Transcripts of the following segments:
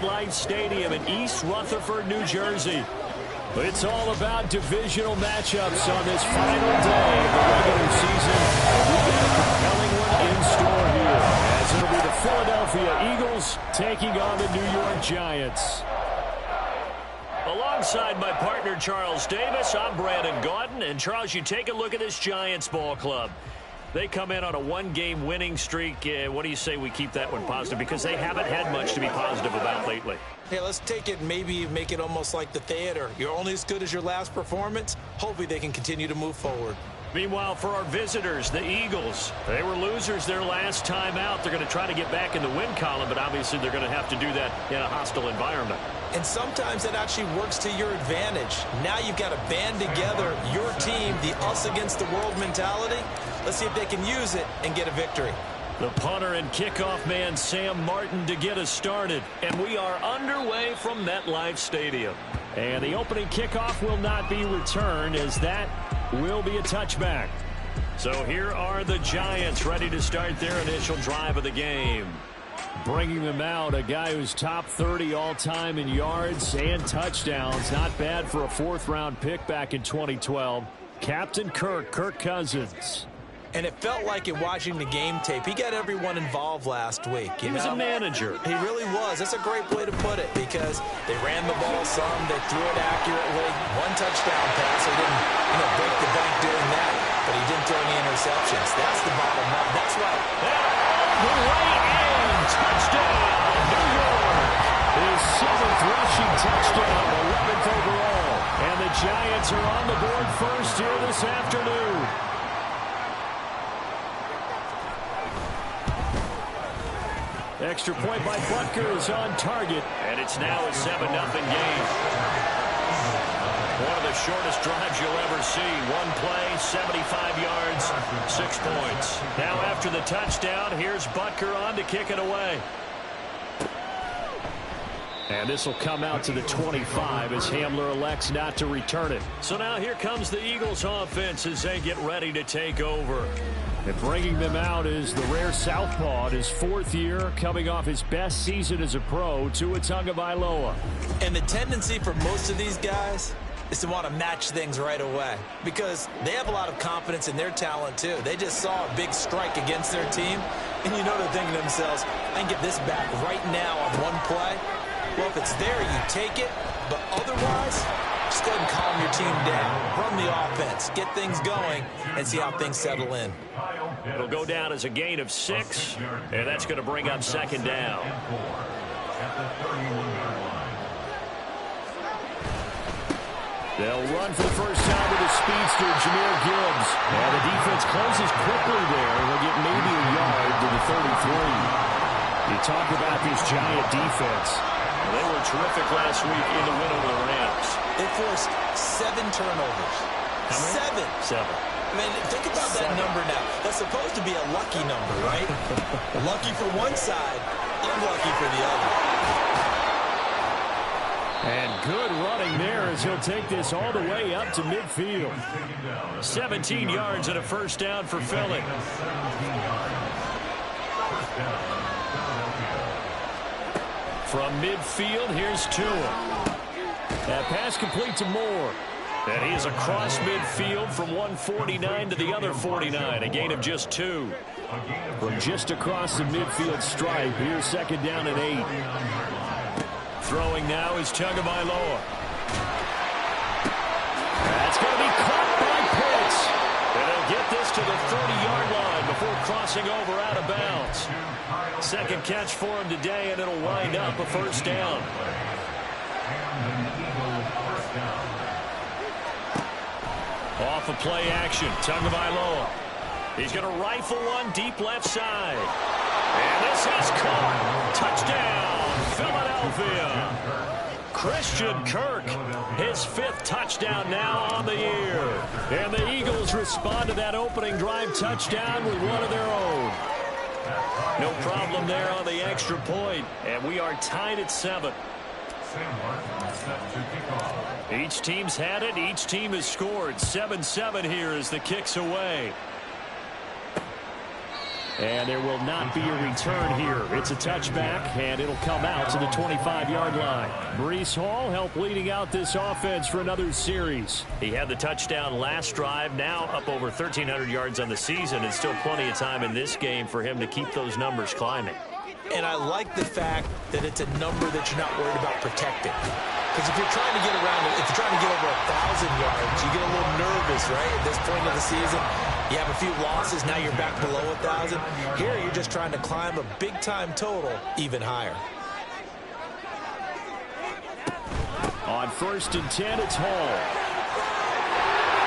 Life Stadium in East Rutherford, New Jersey. It's all about divisional matchups on this final day of the regular season. We've got a compelling one in store here, as it'll be the Philadelphia Eagles taking on the New York Giants. Alongside my partner, Charles Davis, I'm Brandon Gaudin. And, Charles, you take a look at this Giants ball club. They come in on a one-game winning streak. What do you say we keep that one positive? Because they haven't had much to be positive about lately. Yeah, let's take it, maybe make it almost like the theater. You're only as good as your last performance. Hopefully they can continue to move forward. Meanwhile, for our visitors, the Eagles, they were losers their last time out. They're going to try to get back in the win column, but obviously they're going to have to do that in a hostile environment. And sometimes it actually works to your advantage. Now you've got to band together your team, the us against the world mentality. Let's see if they can use it and get a victory. The punter and kickoff man, Sam Martin, to get us started. And we are underway from MetLife Stadium. And the opening kickoff will not be returned, as that will be a touchback. So here are the Giants ready to start their initial drive of the game. Bringing them out, a guy who's top 30 all-time in yards and touchdowns. Not bad for a fourth-round pick back in 2012. Captain Kirk Cousins. And it felt like it watching the game tape. He got everyone involved last week. He was a manager. He really was. That's a great way to put it, because they ran the ball some, they threw it accurately. One touchdown pass. He didn't, break the bank doing that, but he didn't throw any interceptions. That's the bottom line. That's right. The way in, touchdown, New York. His 7th rushing touchdown, 11th overall. And the Giants are on the board first here this afternoon. Extra point by Butker is on target, and it's now a 7-0 game. One of the shortest drives you'll ever see. One play, 75 yards, 6 points. Now after the touchdown, here's Butker on to kick it away. And this will come out to the 25 as Hamler elects not to return it. So now here comes the Eagles offense as they get ready to take over. And bringing them out is the rare southpaw, his 4th year, coming off his best season as a pro, Tua Tagovailoa. And the tendency for most of these guys is to want to match things right away, because they have a lot of confidence in their talent too. They just saw a big strike against their team, and they're thinking to themselves, I can get this back right now on one play. Well, if it's there, you take it, but otherwise, just go ahead and calm your team down. Run the offense, get things going, and see how things settle in. It'll go down as a gain of 6, and that's going to bring up 2nd down. They'll run for the first time with the speedster, Jahmyr Gibbs. And the defense closes quickly there. They'll get maybe a yard to the 33. You talk about this Giant defense. They were terrific last week in the win over the Rams. They forced 7 turnovers. How many? 7. I mean, think about that number now. That's supposed to be a lucky number, right? Lucky for one side, unlucky for the other. And good running there as he'll take this all the way up to midfield. 17 yards and a first down for Philly. From midfield, here's Tua. That pass complete to Moore. And he is across midfield from 149 to the other 49, a gain of just 2. From just across the midfield stripe, here's 2nd down and 8. Throwing now is Tagovailoa. That's going to be caught by Pitts. And they'll get this to the 30-yard line before crossing over out of bounds. 2nd catch for him today, and it'll wind up a first down. Off of play action, Tagovailoa. He's going to rifle one deep left side. And this is caught. Touchdown, Philadelphia. Christian Kirk, his 5th touchdown now on the year. And the Eagles respond to that opening drive touchdown with one of their own. No problem there on the extra point. And we are tied at 7. Each team's had it. Each team has scored. 7-7 here as the kick's away. And there will not be a return here. It's a touchback, and it'll come out to the 25-yard line. Breece Hall helped leading out this offense for another series. He had the touchdown last drive, now up over 1,300 yards on the season, and still plenty of time in this game for him to keep those numbers climbing. And I like the fact that it's a number that you're not worried about protecting. Because if you're trying to get around, if you're trying to get over 1,000 yards, you get a little nervous, right, at this point of the season. You have a few losses, now you're back below 1,000. Here, you're just trying to climb a big-time total even higher. On 1st and 10, it's Hall.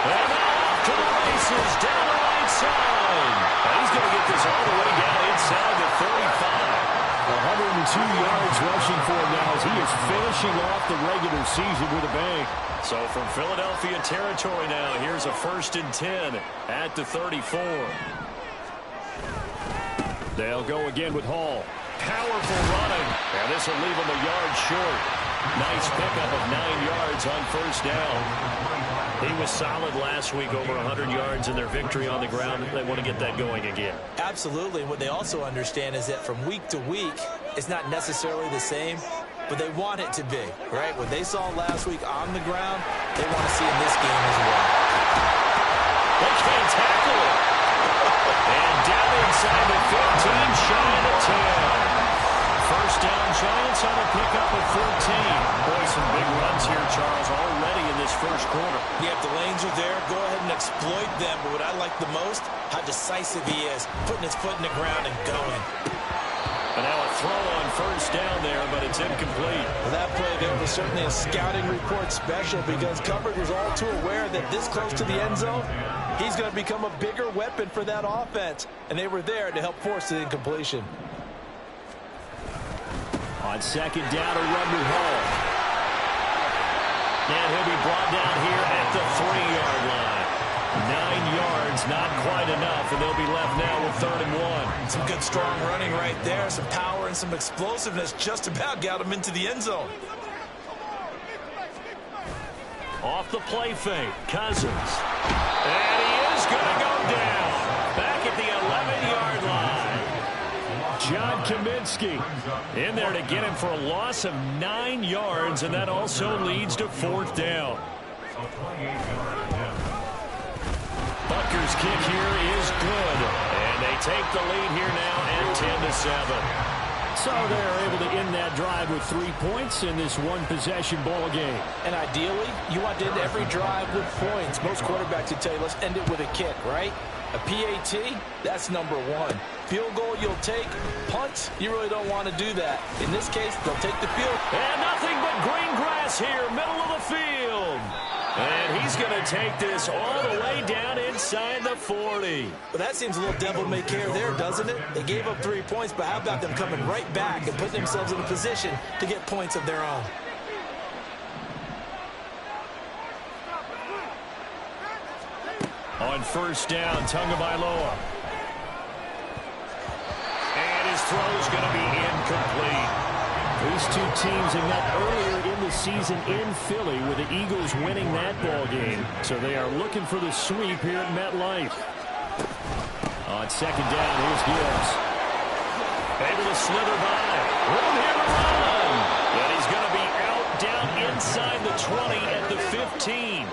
And off to the races, down the right side. And he's going to get this all the way down inside the 35. 102 yards rushing for him now as he is finishing off the regular season with a bang. So from Philadelphia territory now, here's a 1st and 10 at the 34. They'll go again with Hall. Powerful running, and this will leave him a yard short. Nice pickup of 9 yards on 1st down. He was solid last week, over 100 yards in their victory on the ground. They want to get that going again. Absolutely. What they also understand is that from week to week, it's not necessarily the same, but they want it to be, right? What they saw last week on the ground, they want to see in this game as well. They can't tackle it. And down inside the 15, shy of the 10. 1st down, Giants on a pickup of 14. Boy, some big runs here, Charles, already in this first quarter. Yeah, if the lanes are there, go ahead and exploit them. But what I like the most, how decisive he is, putting his foot in the ground and going. And now a throw on 1st down there, but it's incomplete. Well, that play there was certainly a scouting report special because coverage was all too aware that this close to the end zone, he's going to become a bigger weapon for that offense. And they were there to help force the incompletion. On 2nd down, a run with Hall. And he'll be brought down here at the 3-yard line. 9 yards, not quite enough, and they'll be left now with 3rd and 1. Some good strong running right there, some power and some explosiveness just about got him into the end zone. Off the play fake, Cousins. And he is going to go down. Back at the 11-yard line. John Kaminsky in there to get him for a loss of 9 yards, and that also leads to 4th down. Butker's kick here is good, and they take the lead here now at 10-7. So they're able to end that drive with 3 points in this one-possession ball game. And ideally, you want to end every drive with points. Most quarterbacks would tell you, let's end it with a kick, right? A PAT, that's number 1. Field goal you'll take. Punt, you really don't want to do that. In this case, they'll take the field. And nothing but green grass here, middle of the field. And he's going to take this all the way down inside the 40. Well, that seems a little devil-may-care there, doesn't it? They gave up 3 points, but how about them coming right back and putting themselves in a position to get points of their own? On 1st down, Tagovailoa. And his throw's going to be incomplete. These two teams have met earlier in the season in Philly with the Eagles winning that ball game. So they are looking for the sweep here at MetLife. On 2nd down, here's Gibbs. Able to slither by. Room here to run. And he's going to be out down inside the 20 at the 15.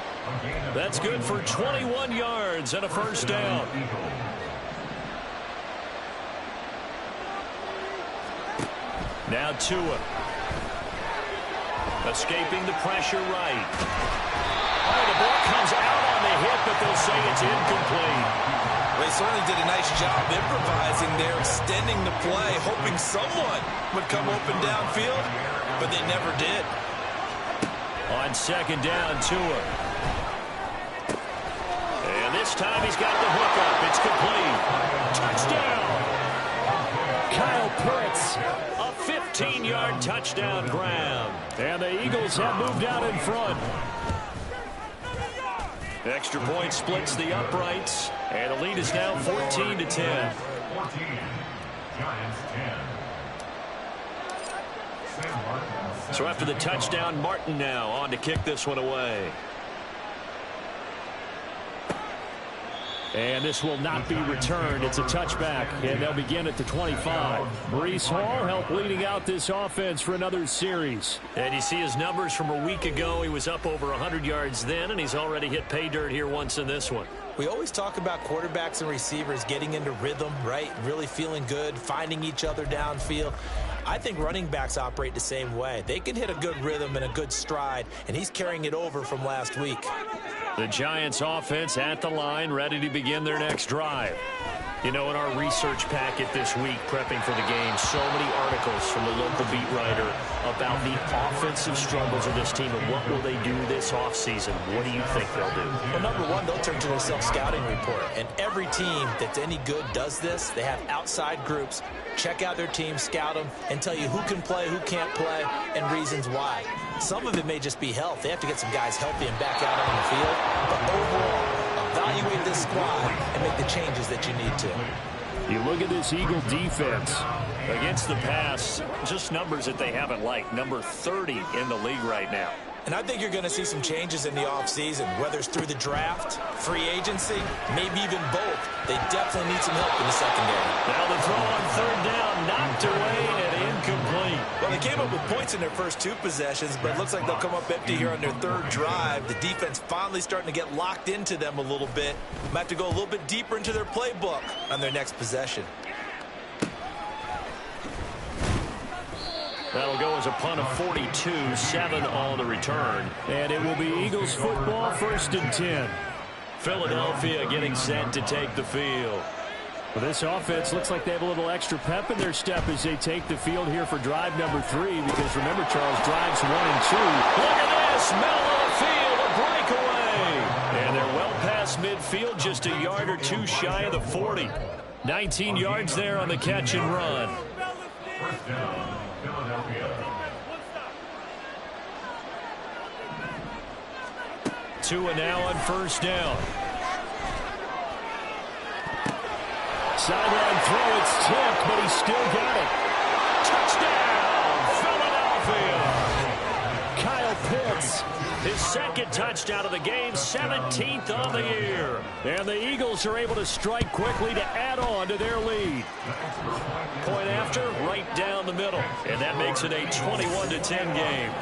That's good for 21 yards and a 1st down. Now Tua. Escaping the pressure right. Oh, the ball comes out on the hit, but they'll say it's incomplete. They certainly did a nice job improvising there, extending the play, hoping someone would come open downfield, but they never did. On 2nd down, Tua. And this time he's got the hook up. It's complete. Touchdown. Kyle Pitts. A 15-yard touchdown grab. And the Eagles have moved out in front. Extra point splits the uprights. And the lead is now 14-10. So after the touchdown, Martin now on to kick this one away. And this will not be returned. It's a touchback, and they'll begin at the 25. Breece Hall helped leading out this offense for another series. And you see his numbers from a week ago. He was up over 100 yards then, and he's already hit pay dirt here once in this one. We always talk about quarterbacks and receivers getting into rhythm, right? Really feeling good, finding each other downfield. I think running backs operate the same way. They can hit a good rhythm and a good stride, and he's carrying it over from last week. The Giants offense at the line, ready to begin their next drive. You know, in our research packet this week, prepping for the game, so many articles from the local beat writer about the offensive struggles of this team and what will they do this offseason. What do you think they'll do? Well, number one, they'll turn to their self-scouting report. And every team that's any good does this. They have outside groups, check out their team, scout them, and tell you who can play, who can't play, and reasons why. Some of it may just be health. They have to get some guys healthy and back out on the field. But overall, evaluate this squad and make the changes that you need to. You look at this Eagle defense. Against the pass, just numbers that they haven't liked. Number 30 in the league right now. And I think you're going to see some changes in the offseason, whether it's through the draft, free agency, maybe even both. They definitely need some help in the secondary. Now the throw on third down, knocked away and incomplete. Well, they came up with points in their first two possessions, but it looks like they'll come up empty here on their third drive. The defense finally starting to get locked into them a little bit. Might have to go a little bit deeper into their playbook on their next possession. That'll go as a punt of 42, 7 on the return. And it will be Eagles football, 1st and 10. Philadelphia getting set to take the field. Well, this offense looks like they have a little extra pep in their step as they take the field here for drive number 3. Because remember, Charles, drives 1 and 2. Look at this, middle of the field, a breakaway. And they're well past midfield, just a yard or two shy of the 40. 19 yards there on the catch and run. First down. Tua now on first down. Sideline throw, it's tipped, but he still got it. Touchdown, Philadelphia. Kyle Pitts, his second touchdown of the game, 17th on the year. And the Eagles are able to strike quickly to add on to their lead. Point after, right down the middle. And that makes it a 21-10 game.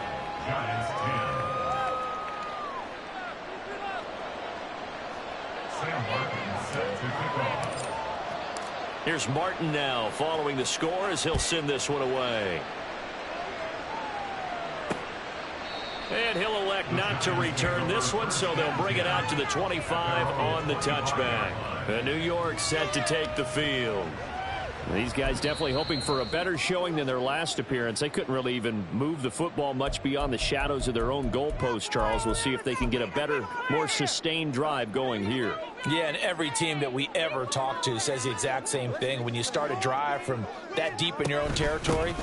Here's Martin now following the score as he'll send this one away. And he'll elect not to return this one, so they'll bring it out to the 25 on the touchback. And New York set to take the field. These guys definitely hoping for a better showing than their last appearance. They couldn't really even move the football much beyond the shadows of their own goalpost, Charles. We'll see if they can get a better, more sustained drive going here. Yeah, and every team that we ever talk to says the exact same thing. When you start a drive from that deep in your own territory,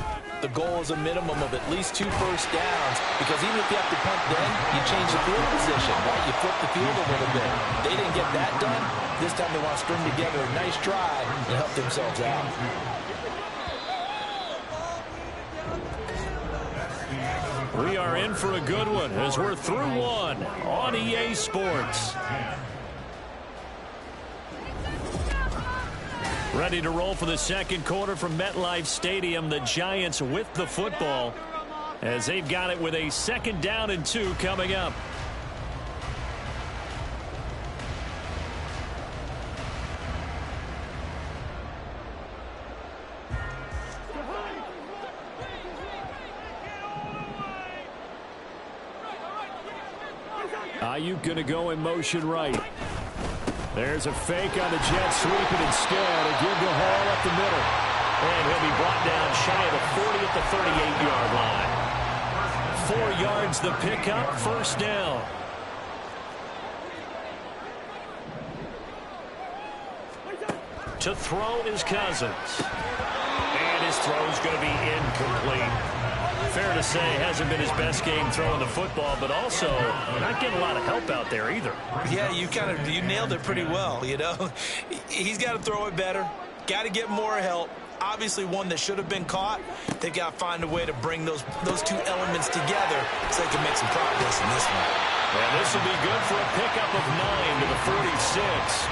the goal is a minimum of at least 2 first downs, because even if you have to punt then, you change the field position, right? You flip the field a little bit. They didn't get that done. This time they want to string together a nice drive and help themselves out. We are in for a good one as we're through one on EA Sports. Ready to roll for the second quarter from MetLife Stadium. The Giants with the football as they've got it with a 2nd down and 2 coming up. Ayuk going to go in motion right. There's a fake on the jet sweep, and instead a give to Hall up the middle. And he'll be brought down shy of the 40 at the 38-yard line. 4 yards the pickup, 1st down. To throw is Cousins. And his throw is going to be incomplete. Fair to say, hasn't been his best game throwing the football, but also not getting a lot of help out there either. Yeah, you nailed it pretty well, you know. He's got to throw it better, got to get more help. Obviously one that should have been caught. They've got to find a way to bring those two elements together so they can make some progress in this one. And this will be good for a pickup of 9 to the 46.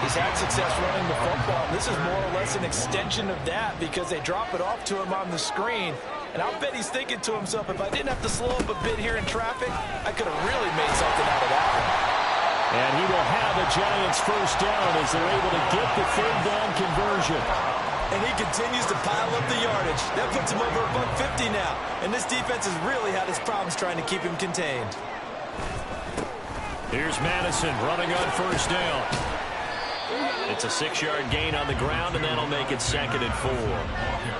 He's had success running the football. This is more or less an extension of that because they drop it off to him on the screen. And I'll bet he's thinking to himself, if I didn't have to slow up a bit here in traffic, I could have really made something out of that one. And he will have a Giants first down as they're able to get the third down conversion. And he continues to pile up the yardage. That puts him over $150 now. And this defense has really had its problems trying to keep him contained. Here's Madison running on first down. It's a 6-yard gain on the ground, and that'll make it 2nd and 4.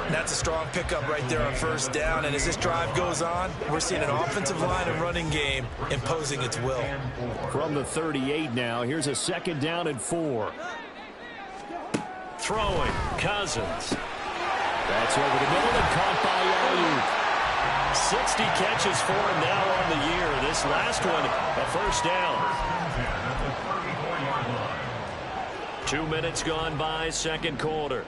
That's a strong pickup right there on first down. And as this drive goes on, we're seeing an offensive line and running game imposing its will. From the 38 now, here's a 2nd down and 4. Throwing, Cousins. That's over the middle and caught by Ayuk. 60 catches for him now on the year. This last one, a first down. 2 minutes gone by, second quarter.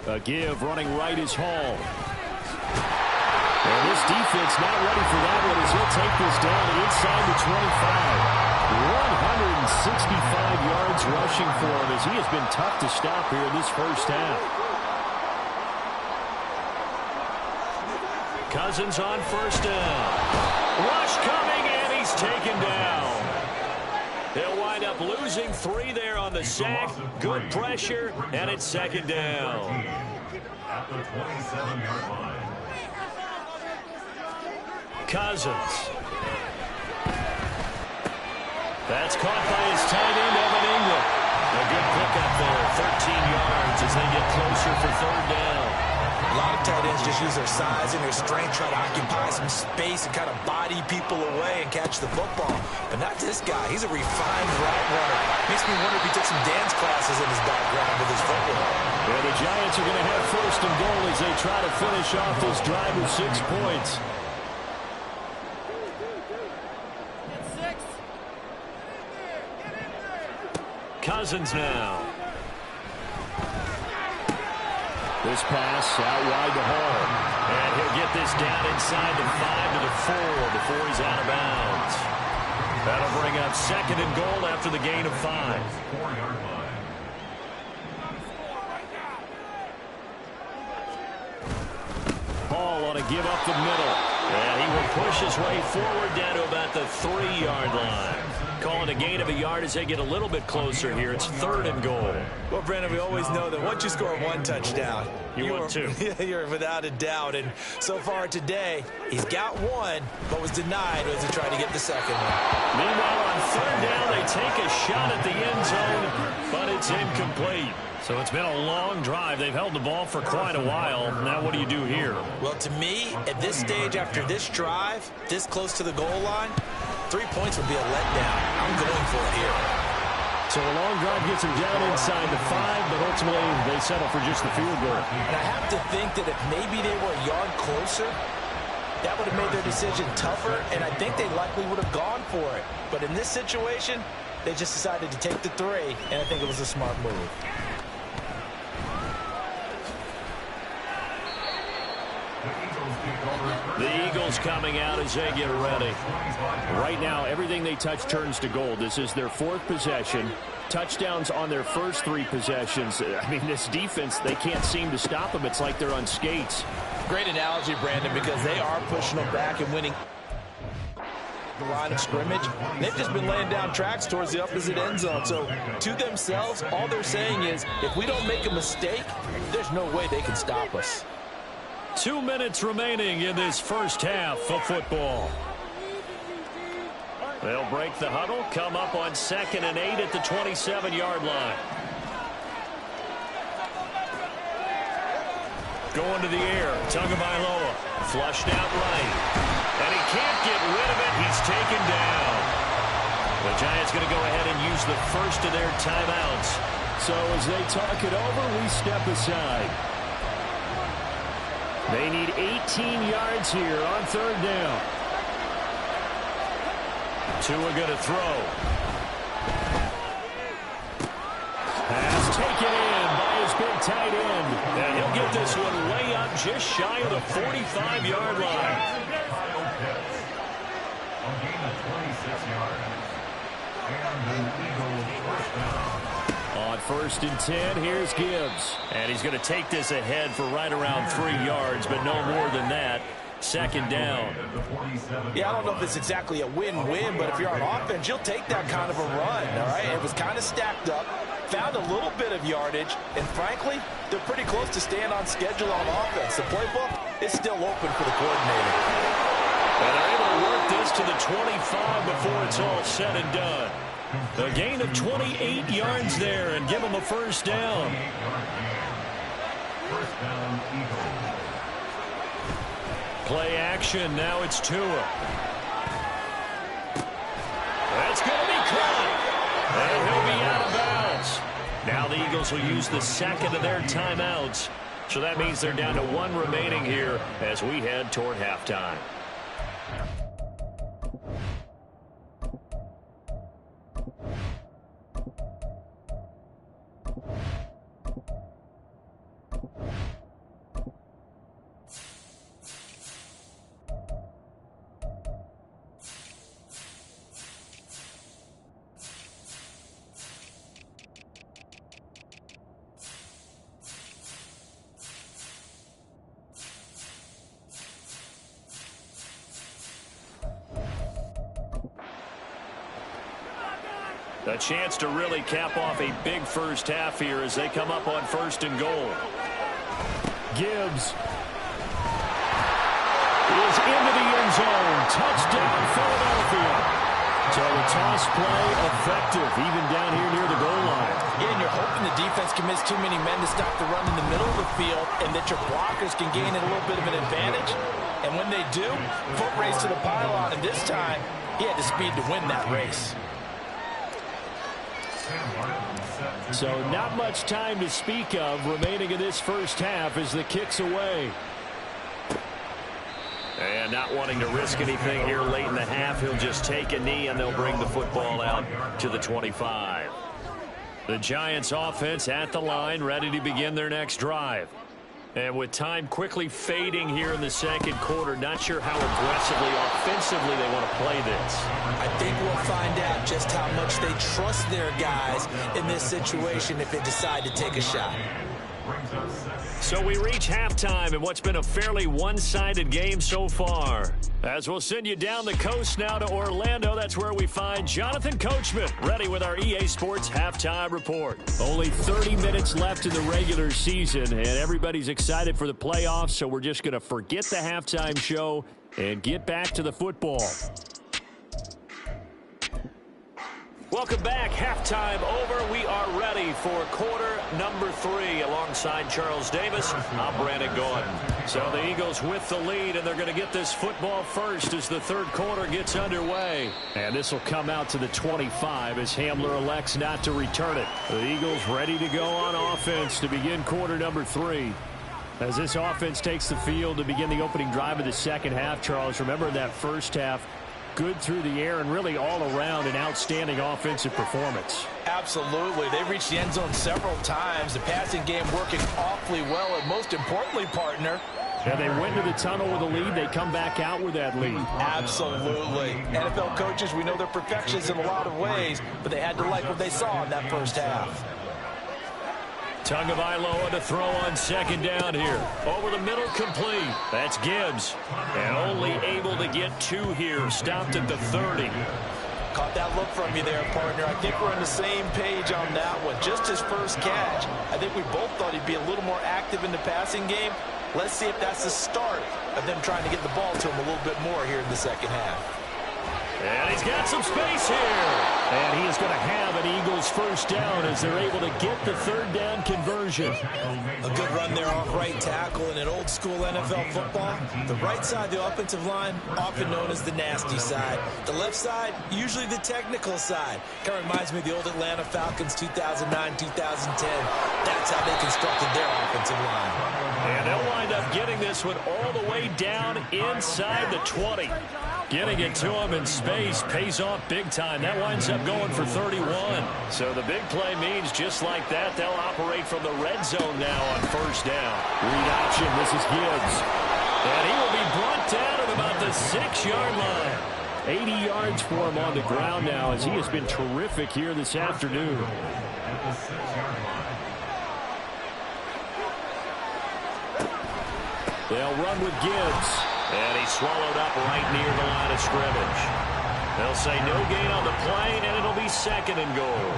A give running right is Hall. And this defense not ready for that one as he'll take this down inside the 25. 165 yards rushing for him as he has been tough to stop here in this first half. Cousins on first down. Rush coming, and he's taken down. They'll wind up losing 3 there on the sack. Good pressure, and it's 2nd down. At the 27-yard line. Cousins. That's caught by his tight end, Evan Ingram. A good pickup there, 13 yards as they get closer for third down. A lot of tight ends just use their size and their strength, try to occupy some space and kind of body people away and catch the football. But not this guy. He's a refined route runner. Makes me wonder if he took some dance classes in his background with his football. Yeah, the Giants are going to have first and goal as they try to finish off this drive with 6 points. Cousins now. This pass out wide to Hall. And he'll get this down inside the 5 to the 4 before he's out of bounds. That'll bring up 2nd and goal after the gain of 5. 4-yard line. Hall on a give up the middle. And he will push his way forward down to about the 3-yard line. Calling a gain of a yard as they get a little bit closer here. It's 3rd and goal. Well, Brandon, we always know that once you score 1 touchdown, want 2. You're without a doubt. And so far today, he's got 1, but was denied as he tried to get the 2nd one. Meanwhile, on 3rd down, they take a shot at the end zone, but it's incomplete. So it's been a long drive. They've held the ball for quite a while. Now what do you do here? Well, to me, at this stage after this drive, this close to the goal line, 3 points would be a letdown. I'm going for it here. So a long drive gets them down inside the 5, but ultimately they settle for just the field goal. And I have to think that if maybe they were a yard closer, that would have made their decision tougher, and I think they likely would have gone for it. But in this situation, they just decided to take the 3, and I think it was a smart move. The Eagles coming out as they get ready. Right now, everything they touch turns to gold. This is their 4th possession. Touchdowns on their first 3 possessions. I mean, this defense, they can't seem to stop them. It's like they're on skates. Great analogy, Brandon, because they are pushing them back and winning the line of scrimmage. They've just been laying down tracks towards the opposite end zone. So to themselves, all they're saying is, if we don't make a mistake, there's no way they can stop us. 2 minutes remaining in this first half of football. They'll break the huddle, come up on 2nd and 8 at the 27-yard line. Going to the air, Tagovailoa, flushed out right. And he can't get rid of it. He's taken down. The Giants going to go ahead and use the first of their timeouts. So as they talk it over, we step aside. They need 18 yards here on 3rd down. Tua going to throw. Pass taken in by his big tight end. And he'll get this one way up just shy of the 45-yard line. And an Eagles first down. On 1st and 10, here's Gibbs. And he's going to take this ahead for right around 3 yards, but no more than that. 2nd down. Yeah, I don't know if it's exactly a win-win, but if you're on offense, you'll take that kind of a run, all right? It was kind of stacked up, found a little bit of yardage, and frankly, they're pretty close to staying on schedule on offense. The playbook is still open for the coordinator. And they're able to work this to the 25 before it's all said and done. A gain of 28 yards there and give them a 1st down. First down, Eagles. Play action. Now it's Tua. That's going to be caught. And he'll be out of bounds. Now the Eagles will use the 2nd of their timeouts. So that means they're down to 1 remaining here as we head toward halftime. A chance to really cap off a big first half here as they come up on 1st and goal. Gibbs is into the end zone. Touchdown, Philadelphia. So the toss play effective, even down here near the goal line. Yeah, and you're hoping the defense can miss too many men to stop the run in the middle of the field and that your blockers can gain a little bit of an advantage. And when they do, foot race to the pylon, and this time, he had the speed to win that race. So not much time to speak of remaining in this first half as the kick's away. And not wanting to risk anything here late in the half, he'll just take a knee and they'll bring the football out to the 25. The Giants offense at the line, ready to begin their next drive. And with time quickly fading here in the 2nd quarter, not sure how aggressively, offensively they want to play this. I think we'll find out just how much they trust their guys in this situation if they decide to take a shot. So we reach halftime in what's been a fairly one-sided game so far. As we'll send you down the coast now to Orlando, that's where we find Jonathan Coachman, ready with our EA Sports Halftime Report. Only 30 minutes left in the regular season, and everybody's excited for the playoffs, so we're just going to forget the halftime show and get back to the football. Welcome back. Halftime over. We are ready for quarter number 3 alongside Charles Davis. I'm Brandon Gordon. So the Eagles with the lead, and they're going to get this football first as the 3rd quarter gets underway. And this will come out to the 25 as Hamler elects not to return it. The Eagles ready to go on offense to begin quarter number 3. As this offense takes the field to begin the opening drive of the 2nd half, Charles, remember that first half, good through the air and really all around an outstanding offensive performance. Absolutely. They reached the end zone several times. The passing game working awfully well, and most importantly, partner, and they went to the tunnel with a lead. They come back out with that lead. Absolutely. NFL coaches, we know they're perfectionists in a lot of ways, but they had to like what they saw in that first half. Tagovailoa to throw on 2nd down here. Over the middle, complete. That's Gibbs. And only able to get 2 here. Stopped at the 30. Caught that look from you there, partner. I think we're on the same page on that one. Just his first catch. I think we both thought he'd be a little more active in the passing game. Let's see if that's the start of them trying to get the ball to him a little bit more here in the 2nd half. And he's got some space here. And he is going to have an Eagles first down as they're able to get the 3rd down conversion. A good run there off right tackle in an old school NFL football. The right side of the offensive line, often known as the nasty side. The left side, usually the technical side. Kind of reminds me of the old Atlanta Falcons 2009, 2010. That's how they constructed their offensive line. And they'll wind up getting this one all the way down inside the 20. Getting it to him in space pays off big time. That winds up going for 31. So the big play means just like that, they'll operate from the red zone now on 1st down. Read option, this is Gibbs. And he will be brought down at about the 6-yard line. 80 yards for him on the ground now as he has been terrific here this afternoon. At the 6-yard line. They'll run with Gibbs. And he's swallowed up right near the line of scrimmage. They'll say no gain on the play, and it'll be 2nd and goal.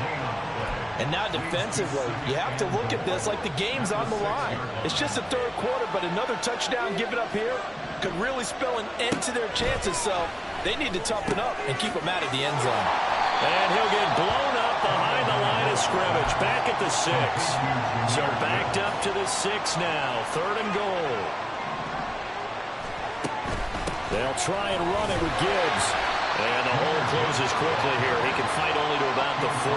And now defensively, you have to look at this like the game's on the line. It's just the 3rd quarter, but another touchdown given up here could really spell an end to their chances. So they need to toughen up and keep them out of the end zone. And he'll get blown up behind the line of scrimmage, back at the 6. So backed up to the 6 now, 3rd and goal. They'll try and run it with Gibbs. And the hole closes quickly here. He can fight only to about the 4.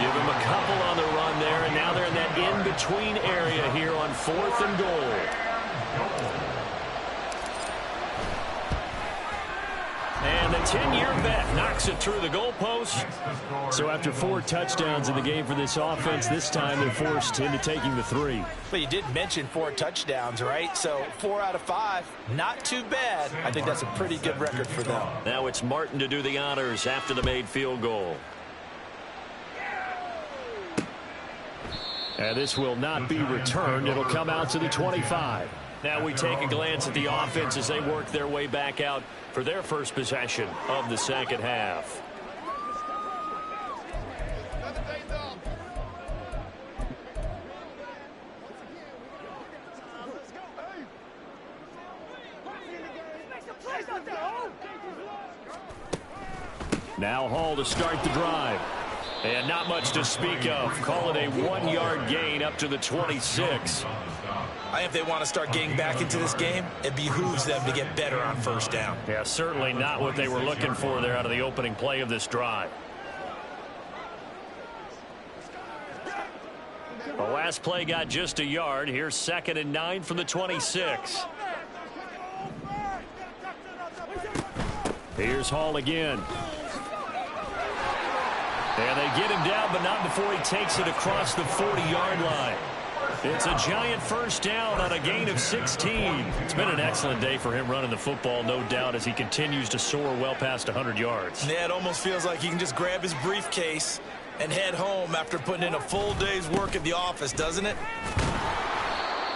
Give him a couple on the run there, and now they're in that in-between area here on 4th and goal. And the 10-year vet knocks it through the goalpost. So after 4 touchdowns in the game for this offense, this time they're forced into taking the 3. But you did mention 4 touchdowns, right? So 4 out of 5, not too bad. I think that's a pretty good record for them. Now it's Martin to do the honors after the made field goal. And this will not be returned. It'll come out to the 25. Now we take a glance at the offense as they work their way back out for their first possession of the 2nd half. Now Hall to start the drive. And not much to speak of. Call it a 1-yard gain up to the 26. I think if they want to start getting back into this game, it behooves them to get better on 1st down. Yeah, certainly not what they were looking for there out of the opening play of this drive. The last play got just a yard. Here's 2nd and 9 from the 26. Here's Hall again. And they get him down, but not before he takes it across the 40-yard line. It's a giant 1st down on a gain of 16. It's been an excellent day for him running the football, no doubt, as he continues to soar well past 100 yards. Yeah, it almost feels like he can just grab his briefcase and head home after putting in a full day's work at the office, doesn't it?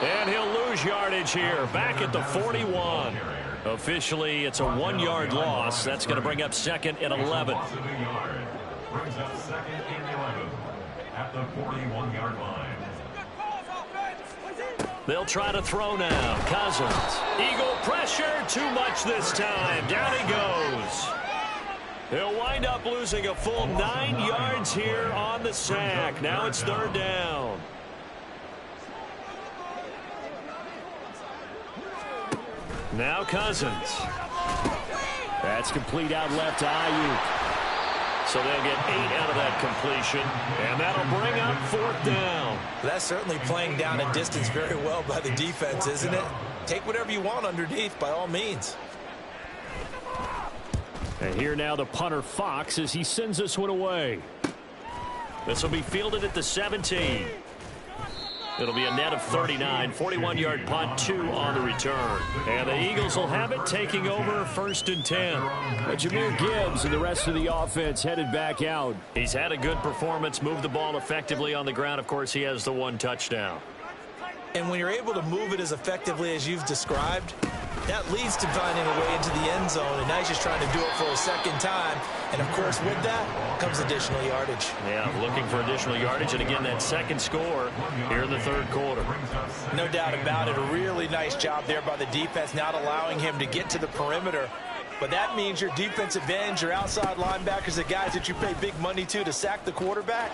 And he'll lose yardage here, back at the 41. Officially, it's a 1-yard loss. That's going to bring up 2nd and 11. Brings up 2nd and 11 at the 41-yard line. They'll try to throw now. Cousins. Eagle pressure. Too much this time. Down he goes. He'll wind up losing a full 9 yards here on the sack. Now it's 3rd down. Now Cousins. That's complete out left to Ayuk. So they'll get 8 out of that completion, and that'll bring up 4th down. That's certainly playing down a distance very well by the defense, isn't it? Take whatever you want underneath, by all means. And here now the punter Fox as he sends this one away. This will be fielded at the 17. It'll be a net of 39, 41-yard punt, 2 on the return. And the Eagles will have it, taking over 1st and 10. But Jahmyr Gibbs and the rest of the offense headed back out. He's had a good performance, moved the ball effectively on the ground. Of course, he has the 1 touchdown. And when you're able to move it as effectively as you've described, that leads to finding a way into the end zone, and now he's just trying to do it for a 2nd time. And, of course, with that comes additional yardage. Yeah, looking for additional yardage, and again, that 2nd score here in the 3rd quarter. No doubt about it. A really nice job there by the defense, not allowing him to get to the perimeter. But that means your defensive ends, your outside linebackers, the guys that you pay big money to sack the quarterback,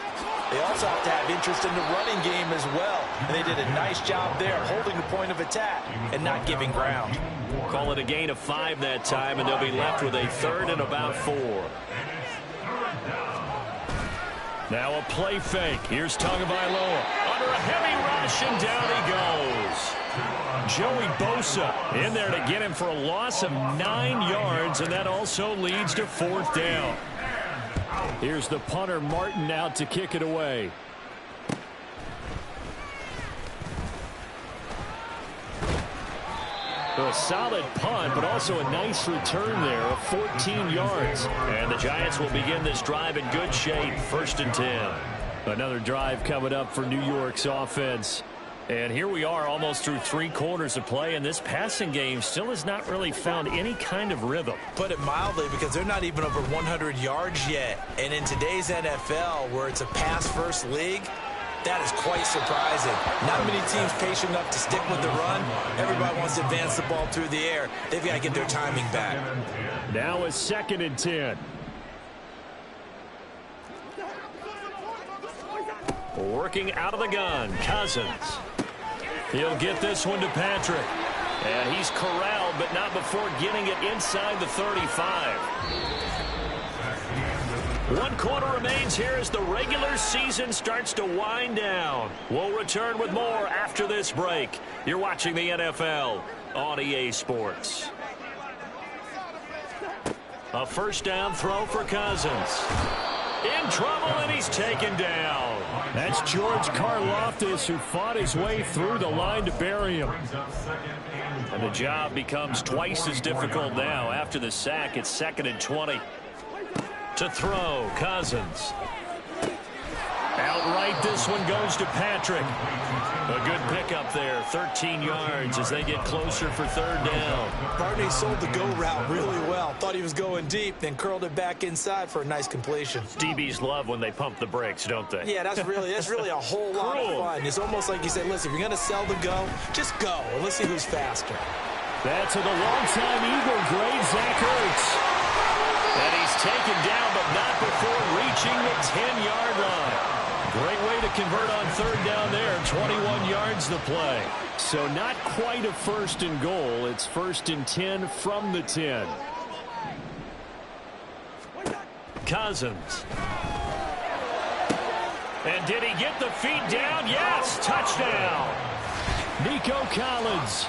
they also have to have interest in the running game as well. And they did a nice job there, holding the point of attack and not giving ground. Call it a gain of 5 that time, and they'll be left with a 3rd and about 4. Now a play fake. Here's Tagovailoa under a heavy rush, and down he goes. Joey Bosa in there to get him for a loss of 9 yards, and that also leads to 4th down. Here's the punter Martin out to kick it away. A solid punt, but also a nice return there of 14 yards. And the Giants will begin this drive in good shape, 1st and 10. Another drive coming up for New York's offense. And here we are almost through 3 quarters of play, and this passing game still has not really found any kind of rhythm. Put it mildly, because they're not even over 100 yards yet. And in today's NFL, where it's a pass-first league, that is quite surprising. Not many teams patient enough to stick with the run. Everybody wants to advance the ball through the air. They've got to get their timing back. Now a 2nd and 10. Working out of the gun, Cousins. He'll get this one to Patrick. And he's corralled, but not before getting it inside the 35. 1 quarter remains here as the regular season starts to wind down. We'll return with more after this break. You're watching the NFL on EA Sports. A 1st down throw for Cousins. In trouble, and he's taken down. That's George Karlaftis, who fought his way through the line to bury him. And the job becomes twice as difficult now. After the sack, it's 2nd and 20. To throw, Cousins. Outright, this one goes to Patrick. A good pickup there, 13 yards as they get closer for 3rd down. Barney sold the go route really well. Thought he was going deep, then curled it back inside for a nice completion. DBs love when they pump the brakes, don't they? Yeah, that's really a whole lot of fun. It's almost like you say, listen, if you're going to sell the go, just go, and let's see who's faster. That's to the longtime Eagle grade, Zach Ertz. And he's taken down, but not before reaching the 10-yard line. Great way to convert on 3rd down there. 21 yards the play. So not quite a 1st and goal. It's 1st and 10 from the 10. Cousins. And did he get the feet down? Yes, touchdown. Nico Collins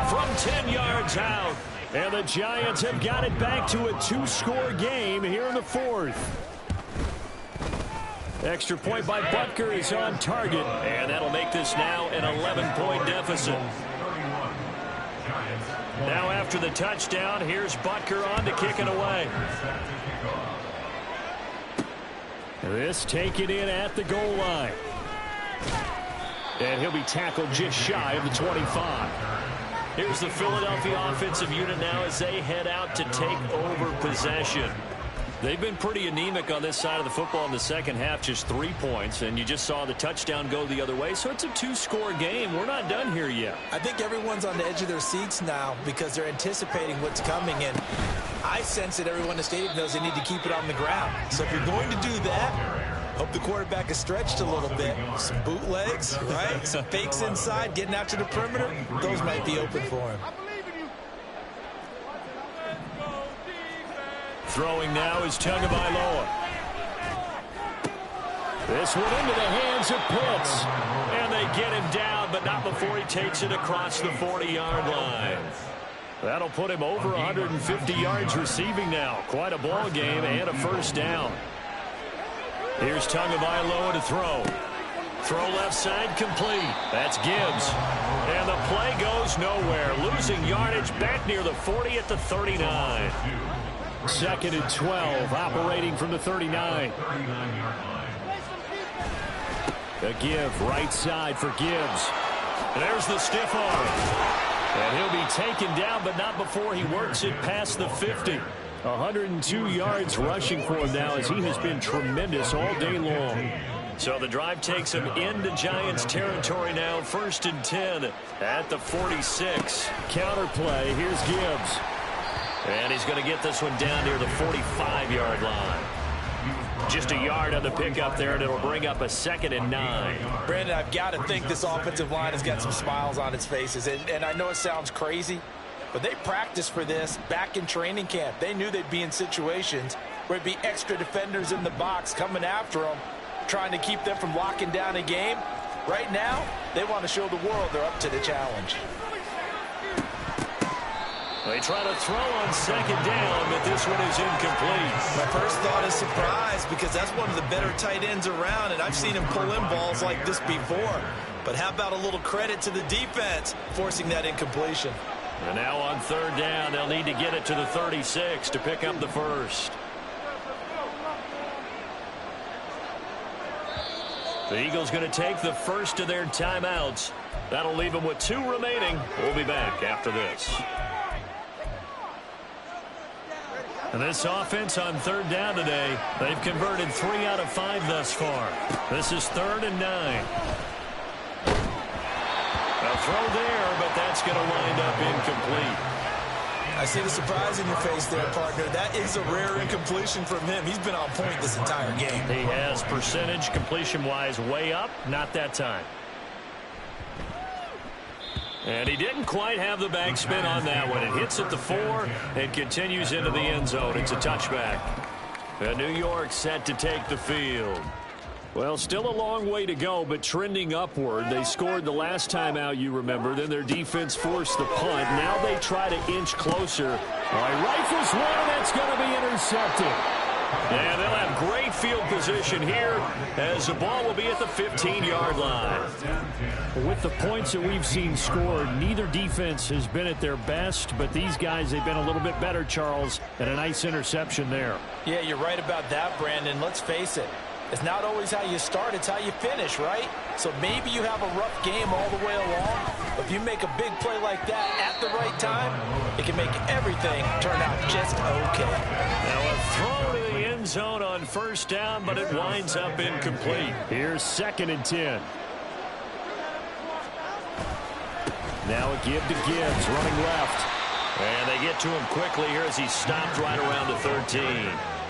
from 10 yards out. And the Giants have got it back to a 2-score game here in the 4th. Extra point by Butker is on target, and that'll make this now an 11-point deficit. Now after the touchdown, here's Butker on to kick it away. This taken in at the goal line. And he'll be tackled just shy of the 25. Here's the Philadelphia offensive unit now as they head out to take over possession. They've been pretty anemic on this side of the football in the second half, just 3 points, and you just saw the touchdown go the other way, so it's a 2-score game. We're not done here yet. I think everyone's on the edge of their seats now because they're anticipating what's coming, and I sense that everyone in the stadium knows they need to keep it on the ground. So if you're going to do that, hope the quarterback is stretched a little bit. Some bootlegs, right? Some fakes inside, getting out to the perimeter. Those might be open for him. Throwing now is Tagovailoa. This one into the hands of Pitts. And they get him down, but not before he takes it across the 40-yard line. That'll put him over 150 yards receiving now. Quite a ball game and a 1st down. Here's Tagovailoa to throw. Throw left side complete. That's Gibbs. And the play goes nowhere. Losing yardage back near the 40 at the 39. 2nd and 12, operating from the 39. A give right side for Gibbs. And there's the stiff arm. And he'll be taken down, but not before he works it past the 50. 102 yards rushing for him now as he has been tremendous all day long. So the drive takes him into Giants territory now. 1st and 10 at the 46. Counterplay. Here's Gibbs. And he's going to get this one down near the 45-yard line. Just a yard on the pickup there, and it'll bring up a 2nd and 9. Brandon, I've got to think this offensive line has got some smiles on its faces. And I know it sounds crazy, but they practiced for this back in training camp. They knew they'd be in situations where it'd be extra defenders in the box coming after them, trying to keep them from locking down a game. Right now, they want to show the world they're up to the challenge. They try to throw on 2nd down, but this one is incomplete. My first thought is surprise because that's one of the better tight ends around, and I've seen him pull in balls like this before. But how about a little credit to the defense forcing that incompletion? And now on third down, they'll need to get it to the 36 to pick up the first. The Eagles going to take the first of their timeouts. That'll leave them with 2 remaining. We'll be back after this. And this offense on third down today, they've converted 3 out of 5 thus far. This is 3rd and 9. A throw there, but that's going to wind up incomplete. I see the surprise in your face there, partner. That is a rare incompletion from him. He's been on point this entire game. He has percentage completion-wise way up, not that time. And he didn't quite have the backspin on that one. It hits at the 4 and continues into the end zone. It's a touchback. And New York set to take the field. Well, still a long way to go, but trending upward. They scored the last time out, you remember. Then their defense forced the punt. Now they try to inch closer. All right, rifles one, that's going to be intercepted. And they'll have great field position here as the ball will be at the 15-yard line. With the points that we've seen scored, neither defense has been at their best, but these guys, they've been a little bit better, Charles, and a nice interception there. Yeah, you're right about that, Brandon. Let's face it. It's not always how you start, it's how you finish, right? So maybe you have a rough game all the way along, but if you make a big play like that at the right time, it can make everything turn out just okay. Now a throw to the end zone on first down, but it winds up incomplete. Here's 2nd and 10. Now a give to Gibbs, running left. And they get to him quickly here as he's stopped right around the 13.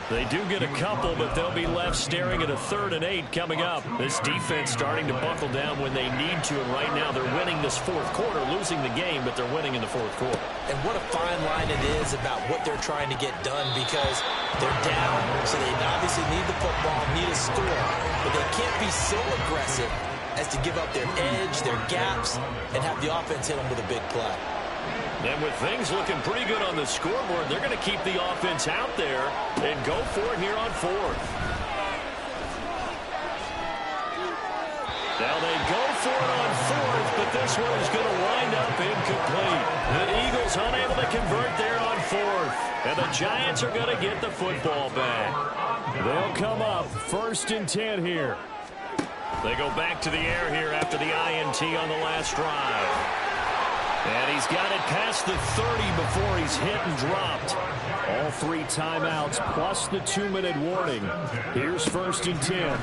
They do get a couple, but they'll be left staring at a 3rd and 8 coming up. This defense starting to buckle down when they need to, and right now they're winning this 4th quarter, losing the game, but they're winning in the 4th quarter. And what a fine line it is about what they're trying to get done, because they're down, so they obviously need the football, need a score, but they can't be so aggressive as to give up their edge, their gaps, and have the offense hit them with a big play. And with things looking pretty good on the scoreboard, they're going to keep the offense out there and go for it here on 4th. Now they go for it on 4th, but this one is going to wind up incomplete. The Eagles unable to convert there on 4th. And the Giants are going to get the football back. They'll come up 1st and 10 here. They go back to the air here after the INT on the last drive. And he's got it past the 30 before he's hit and dropped. All 3 timeouts plus the 2-minute warning. Here's 1st and 10.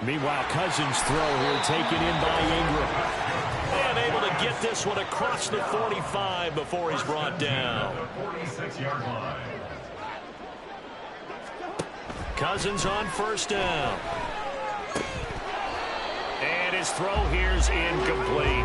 Meanwhile, Cousins' throw here taken in by Ingram. And able to get this one across the 45 before he's brought down. 46-yard line. Cousins on 1st down. And his throw here's incomplete.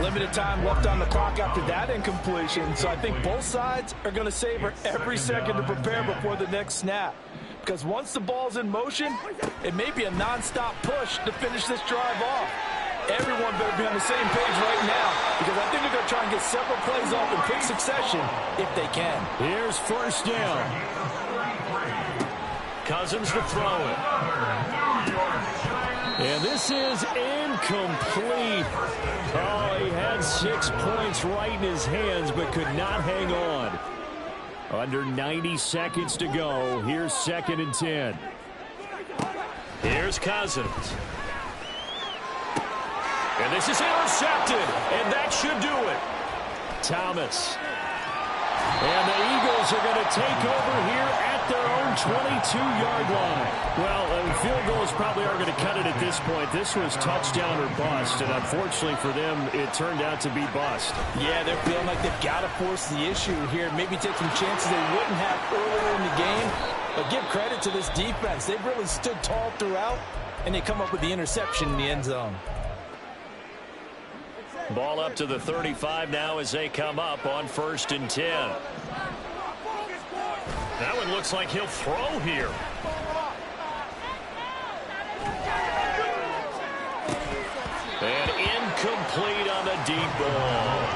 Limited time left on the clock after that incompletion, so I think both sides are going to savor every second to prepare before the next snap. Because once the ball's in motion, it may be a non-stop push to finish this drive off. Everyone better be on the same page right now, because I think they're going to try and get several plays off in quick succession if they can. Here's 1st down. Cousins to throw it. And this is incomplete. Oh, he had 6 points right in his hands, but could not hang on. Under 90 seconds to go. Here's 2nd and 10. Here's Cousins. And this is intercepted, and that should do it. Thomas. And the Eagles are going to take over here at their own 22-yard line. Well, field goals probably are going to cut it at this point. This was touchdown or bust, and unfortunately for them, it turned out to be bust. Yeah, they're feeling like they've got to force the issue here. Maybe take some chances they wouldn't have earlier in the game. But give credit to this defense. They've really stood tall throughout, and they come up with the interception in the end zone. Ball up to the 35 now as they come up on 1st and 10. That one looks like he'll throw here. And incomplete on the deep ball.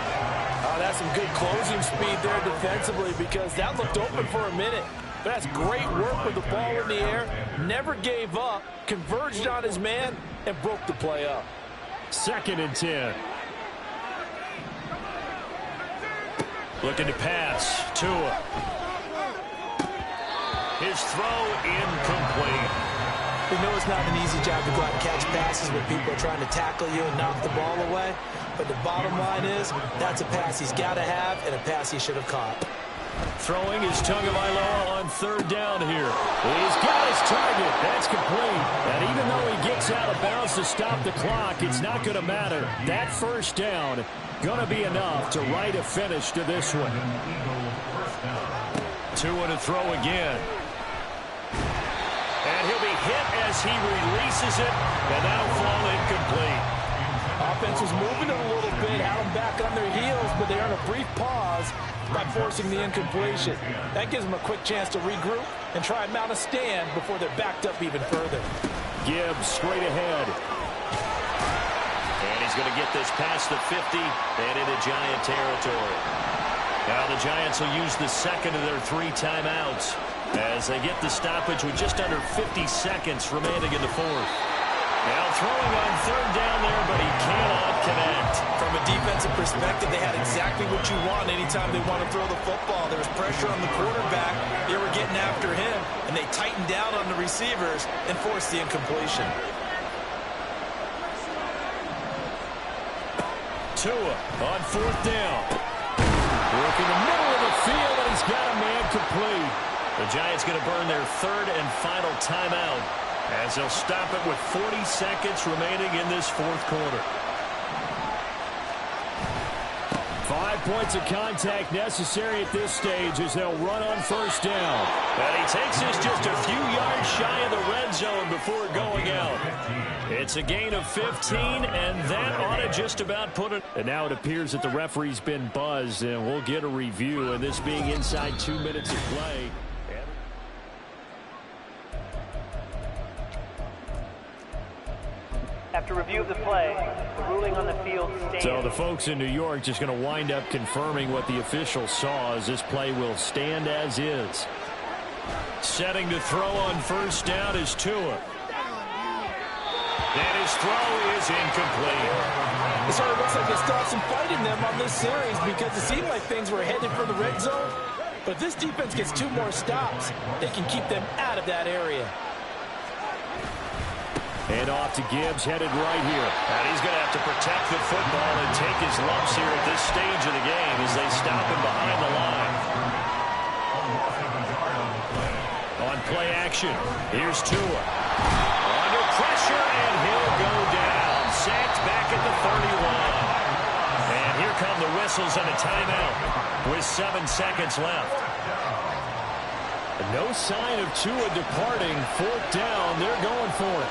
Oh, that's some good closing speed there defensively, because that looked open for a minute. But that's great work with the ball in the air. Never gave up, converged on his man, and broke the play up. 2nd and 10. Looking to pass. Tua. His throw incomplete. We know it's not an easy job to go out and catch passes when people are trying to tackle you and knock the ball away. But the bottom line is, that's a pass he's got to have and a pass he should have caught. Throwing is Tagovailoa on third down here. He's got his target. That's complete. And even though he gets out of bounds to stop the clock, it's not going to matter. That first down going to be enough to write a finish to this one. Tua to throw again. And he'll be hit as he releases it, and that'll fall incomplete. Offense was moving it a little bit, had them back on their heels, but they earned a brief pause by forcing the incompletion. That gives them a quick chance to regroup and try and mount a stand before they're backed up even further. Gibbs straight ahead. And he's going to get this past the 50 and into Giant territory. Now the Giants will use the second of their 3 timeouts as they get the stoppage with just under 50 seconds remaining in the fourth. Now throwing on third down there, but he cannot connect. From a defensive perspective, they had exactly what you want anytime they want to throw the football. There was pressure on the quarterback. They were getting after him, and they tightened down on the receivers and forced the incompletion. Tua on fourth down. Work in the middle of the field, and he's got a man complete. The Giants going to burn their third and final timeout as they'll stop it with 40 seconds remaining in this fourth quarter. 5 points of contact necessary at this stage as they'll run on first down. And he takes this just a few yards shy of the red zone before going out. It's a gain of 15, and that ought to just about put it. And now it appears that the referee's been buzzed, and we'll get a review, and this being inside 2 minutes of play. After review of the play, the ruling on the field stands. So the folks in New York just going to wind up confirming what the official saw as this play will stand as is. Setting to throw on first down is Tua. And his throw is incomplete. It sort of looks like they still have some fight in them on this series because it seemed like things were headed for the red zone. But if this defense gets 2 more stops, they can keep them out of that area. And off to Gibbs, headed right here. And he's going to have to protect the football and take his lumps here at this stage of the game as they stop him behind the line. On play action, here's Tua. Under pressure, and he'll go down. Sacked back at the 31. And here come the whistles and a timeout with 7 seconds left. No sign of Tua departing. Fourth down, they're going for it.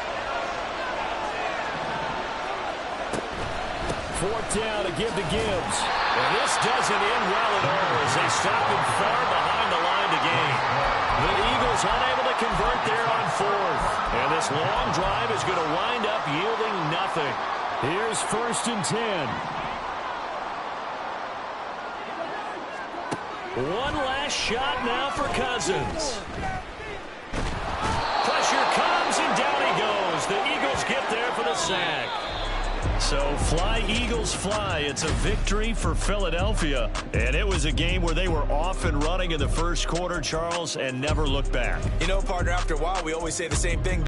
Fourth down to give to Gibbs. And this doesn't end well at all as they stop him far behind the line to gain. The Eagles unable to convert there on fourth. And this long drive is going to wind up yielding nothing. Here's first and 10. One last shot now for Cousins. Pressure comes and down he goes. The Eagles get there for the sack. So fly, Eagles, fly. It's a victory for Philadelphia. And it was a game where they were off and running in the first quarter, Charles, and never looked back. You know, partner, after a while, we always say the same thing.